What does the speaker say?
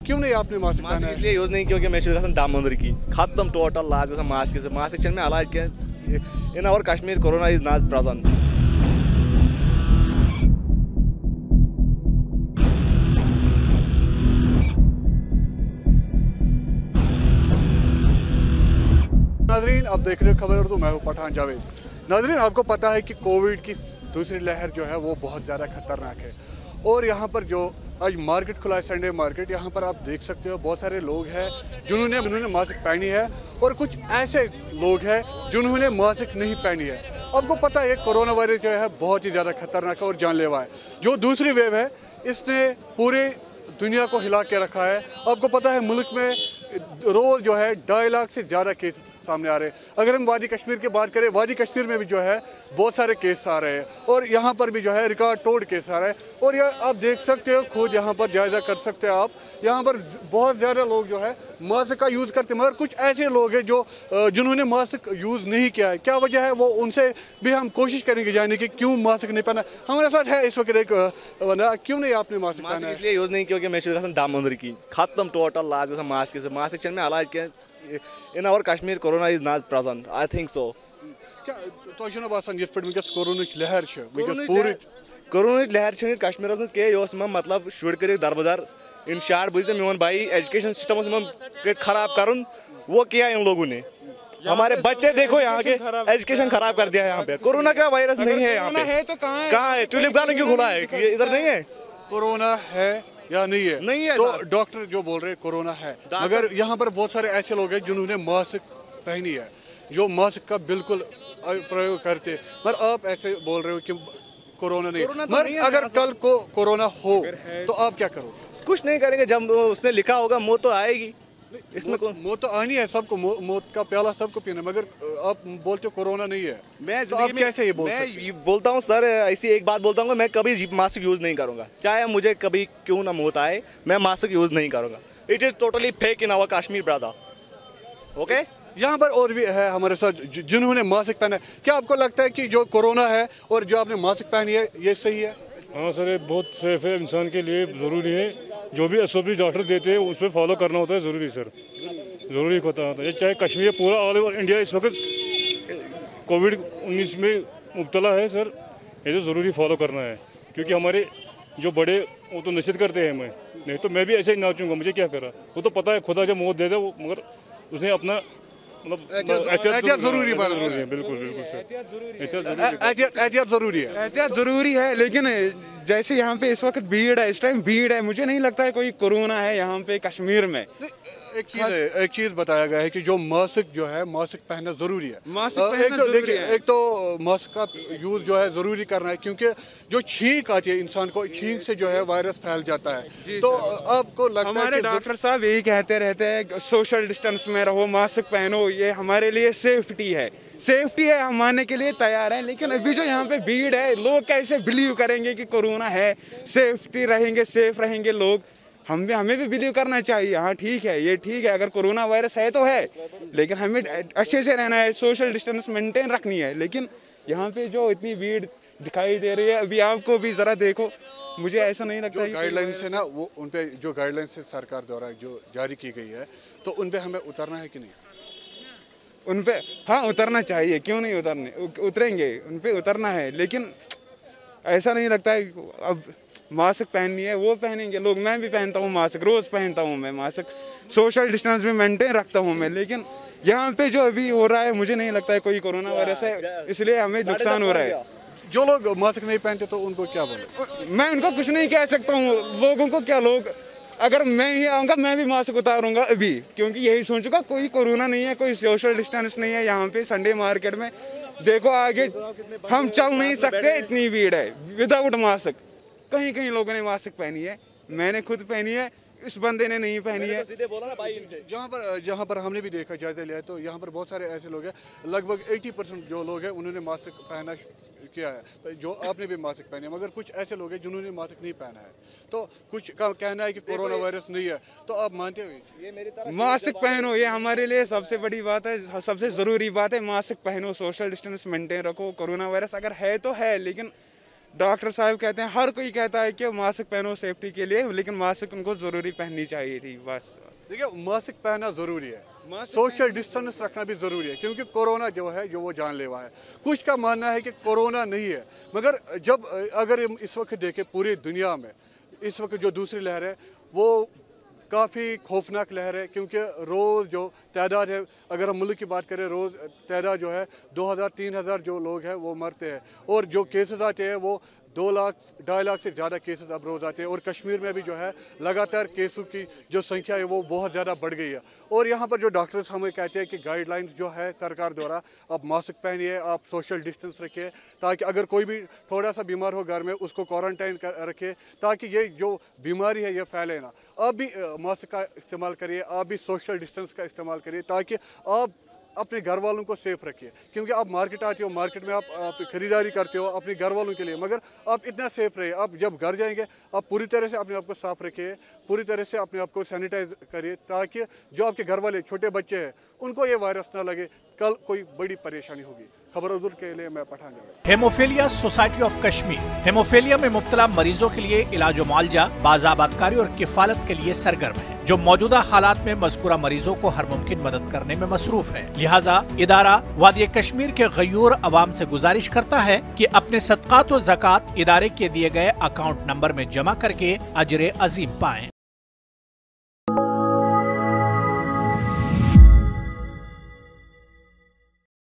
क्यों नहीं आपने मास्क पहना है? इसलिए यूज नहीं क्योंकि मैं गन दम अंदर की खत्म टोटल लाज गन मास्क से मास्क में इलाज क्या in our Kashmir corona is not present. नाज़रीन आप देख रहे हो खबर उर्दू, मैं हूं पठान जावेद। नाज़रीन आपको पता है कि कोविड की दूसरी लहर जो है वो बहुत ज़्यादा ख़तरनाक है और यहाँ पर जो आज मार्केट खुला है, संडे मार्केट, यहाँ पर आप देख सकते हो बहुत सारे लोग हैं जिन्होंने मास्क पहनी है और कुछ ऐसे लोग हैं जिन्होंने मास्क नहीं पहनी है। आपको पता है कोरोना वायरस जो है बहुत ही ज़्यादा खतरनाक है और जानलेवा है। जो दूसरी वेव है इसने पूरे दुनिया को हिला के रखा है। आपको पता है मुल्क में रोज़ जो है 2.5 लाख से ज़्यादा केस सामने आ रहे हैं। अगर हम वादी कश्मीर की बात करें, वादी कश्मीर में भी जो है बहुत सारे केस आ रहे हैं और यहाँ पर भी जो है रिकॉर्ड तोड़ केस आ रहे हैं। और यह आप देख सकते हो, खुद यहाँ पर जायज़ा कर सकते हो आप, यहाँ पर बहुत ज़्यादा लोग जो है मास्क का यूज़ करते हैं, मगर कुछ ऐसे लोग हैं जो जिन्होंने मास्क यूज़ नहीं किया है। क्या वजह है वो उनसे भी हम कोशिश करेंगे जानने की क्यों मास्क नहीं पहना। हमारे साथ है इस वक्त एक बंदा, क्यों नहीं आपने मास्क पहना? इसलिए यूज नहीं क्योंकि मैं गन दम अंदर की खत्म टोटल लाज गन मास्क से मास्क में इलाज क्या in our Kashmir corona is not present. I think so. क्या तो बासान ये वनकस कोरोना लहर पूरी कोरोना लहर कश्मीर मज कह मतलब शुर कर दरबदर इन शार्ट बुझ मोन भाई एजुकेशन सिस्टम खराब कर वो किया इन लोगों ने। हमारे बच्चे देखो यहाँ के एजुकेशन खराब कर दिया है। यहाँ पे कोरोना का वायरस नहीं है, यहाँ पे तो कहाँ है? ट्यूलिप गार्डन क्यों खुला है? इधर नहीं है। कोरोना है या नहीं है? नहीं है। तो डॉक्टर जो बोल रहे हैं कोरोना है, मगर यहाँ पर बहुत सारे ऐसे लोग हैं जिन्होंने मास्क पहनी है, जो मास्क का बिल्कुल प्रयोग करते हैं। मगर आप ऐसे बोल रहे हो कि कोरोना नहीं है। मगर अगर कल को कोरोना हो तो आप क्या करोगे? कुछ नहीं करेंगे। जब उसने लिखा होगा मौत तो आएगी, इसमें मौत तो आनी है सबको, मौत का प्याला सबको पीना। मगर आप बोलते हो कोरोना नहीं है, मैं तो आप कैसे ये बोलता हूँ सर, ऐसी एक बात बोलता हूँ, मैं कभी मास्क यूज़ नहीं करूँगा, चाहे मुझे कभी क्यों ना मौत आए, मैं मास्क यूज़ नहीं करूँगा। It is totally fake in our Kashmir brother. Okay, यहाँ पर और भी है हमारे साथ जिन्होंने मास्क पहना है। क्या आपको लगता है कि जो कोरोना है और जो आपने मास्क पहनी है ये सही है? हाँ सर, ये बहुत सेफ है, इंसान के लिए ज़रूरी है। जो भी SOP डॉक्टर देते हैं उस पर फॉलो करना होता है, ज़रूरी सर, ज़रूरी होता है। चाहे कश्मीर, पूरा ऑल ओवर इंडिया इस वक्त कोविड-19 में मुब्तला है सर, ये तो ज़रूरी फॉलो करना है। क्योंकि हमारे जो बड़े वो तो नसीहत करते हैं हमें, नहीं तो मैं भी ऐसे ही नाचूंगा, मुझे क्या करा। वो तो पता है खुदा जब मौत दे दे वो, मगर उसने अपना एहतियात जरूरी है। बिल्कुल बिल्कुल सर, एहतियात जरूरी है। एहतियात ज़रूरी है, लेकिन जैसे यहाँ पे इस वक्त भीड़ है, इस टाइम भीड़ है, मुझे नहीं लगता है कोई कोरोना है यहाँ पे कश्मीर में। एक चीज़ बताया गया है कि जो मास्क जो है मास्क पहनना ज़रूरी है। मास्क पहनना ज़रूरी है। एक तो मास्क का यूज़ जो है ज़रूरी करना है, क्योंकि जो छींक आती है इंसान को, छींक से जो है वायरस फैल जाता है। तो आपको लगता है हमारे डॉक्टर साहब यही कहते रहते हैं सोशल डिस्टेंस में रहो, मास्क पहनो, ये हमारे लिए सेफ्टी है। सेफ्टी है, हम मानने के लिए तैयार हैं, लेकिन अभी जो यहाँ पे भीड़ है, लोग कैसे बिलीव करेंगे कि कोरोना है, सेफ्टी रहेंगे, सेफ रहेंगे लोग। हमें भी बिलीव करना चाहिए। हाँ ठीक है, ये ठीक है, अगर कोरोना वायरस है तो है, लेकिन हमें अच्छे से रहना है, सोशल डिस्टेंस मेंटेन रखनी है। लेकिन यहाँ पे जो इतनी भीड़ दिखाई दे रही है, अभी आपको भी ज़रा देखो, मुझे ऐसा नहीं लगता। गाइडलाइंस है ना, वो उन पे जो गाइडलाइंस सरकार द्वारा जो जारी की गई है, तो उन पे हमें उतरना है कि नहीं? उन पे हाँ उतरना चाहिए, क्यों नहीं उतरेंगे, उन पे उतरना है। लेकिन ऐसा नहीं लगता है अब मास्क पहननी है, वो पहनेंगे लोग। मैं भी पहनता हूँ मास्क, रोज़ पहनता हूँ मैं मास्क, सोशल डिस्टेंस भी मेंटेन रखता हूँ मैं। लेकिन यहाँ पे जो अभी हो रहा है, मुझे नहीं लगता है कोई कोरोना वायरस है, इसलिए हमें नुकसान हो रहा है। जो लोग मास्क नहीं पहनते तो उनको क्या बोले? मैं उनको कुछ नहीं कह सकता हूँ, लोगों को क्या, लोग अगर मैं ही आऊँगा मैं भी मास्क उतारूंगा अभी, क्योंकि यही सोचूंगा कोई कोरोना नहीं है, कोई सोशल डिस्टेंस नहीं है। यहाँ पे संडे मार्केट में देखो आगे हम चल नहीं सकते, इतनी भीड़ है विदाउट मास्क। कहीं कहीं लोगों ने मास्क पहनी है, मैंने खुद पहनी है, इस बंदे ने नहीं पहनी है। सीधे बोला ना भाई इनसे। जहाँ पर हमने भी देखा, जायजा लिया है, तो यहाँ पर बहुत सारे ऐसे लोग हैं, लगभग 80% जो लोग हैं उन्होंने मास्क पहना किया है, जो आपने भी मास्क पहने, मगर कुछ ऐसे लोग हैं जिन्होंने मास्क नहीं पहना है। तो कुछ का कहना है कि कोरोना वायरस नहीं है, तो आप मानते हो? मास्क पहनो, ये हमारे लिए सबसे बड़ी बात है, सबसे ज़रूरी बात है। मास्क पहनो, सोशल डिस्टेंस मेंटेन रखो। कोरोना वायरस अगर है तो है, लेकिन डॉक्टर साहब कहते हैं, हर कोई कहता है कि मास्क पहनो सेफ्टी के लिए, लेकिन मास्क उनको ज़रूरी पहननी चाहिए थी बस। देखिए मास्क पहनना ज़रूरी है, सोशल डिस्टेंस रखना भी ज़रूरी है, क्योंकि कोरोना जो है जो वो जानलेवा है। कुछ का मानना है कि कोरोना नहीं है, मगर जब अगर हम इस वक्त देखें पूरी दुनिया में इस वक्त जो दूसरी लहर है वो काफ़ी खौफनाक लहर है, क्योंकि रोज़ जो तादाद है, अगर हम मुल्क की बात करें, रोज़ तादाद जो है 2000-3000 जो लोग हैं वो मरते हैं, और जो केसेस आते हैं वो 2 लाख 2.5 लाख से ज़्यादा केसेस अब रोज़ आते हैं। और कश्मीर में भी जो है लगातार केसों की जो संख्या है वो बहुत ज़्यादा बढ़ गई है। और यहाँ पर जो डॉक्टर्स हमें कहते हैं कि गाइडलाइंस जो है सरकार द्वारा, आप मास्क पहनिए, आप सोशल डिस्टेंस रखिए, ताकि अगर कोई भी थोड़ा सा बीमार हो घर में उसको क्वारंटाइन रखे, ताकि ये जो बीमारी है ये फैले ना। आप भी मास्क का इस्तेमाल करिए, आप भी सोशल डिस्टेंस का इस्तेमाल करिए, ताकि आप अपने घर वालों को सेफ रखिए। क्योंकि आप मार्केट आते हो, मार्केट में आप खरीदारी करते हो अपने घर वालों के लिए, मगर आप इतना सेफ रहिए। आप जब घर जाएंगे आप पूरी तरह से अपने आप को साफ रखिए, पूरी तरह से अपने आप को सैनिटाइज करिए, ताकि जो आपके घर वाले छोटे बच्चे हैं उनको ये वायरस ना लगे, कल कोई बड़ी परेशानी होगी। खबर उर्दू के लिए मैं Pathan Javed. Hemophilia society of Kashmir hemophilia में मुब्तला मरीजों के लिए इलाज व मुआवजा, बाज़ाबतकारी और किफालत के लिए सरगर्म है, जो मौजूदा हालात में मज़कूरा मरीजों को हर मुमकिन मदद करने में मसरूफ है। लिहाजा इदारा वादी कश्मीर के गयूर अवाम से गुजारिश करता है कि अपने सदक़ात व ज़कात इदारे के दिए गए अकाउंट नंबर में जमा करके अजर अजीम पाएं।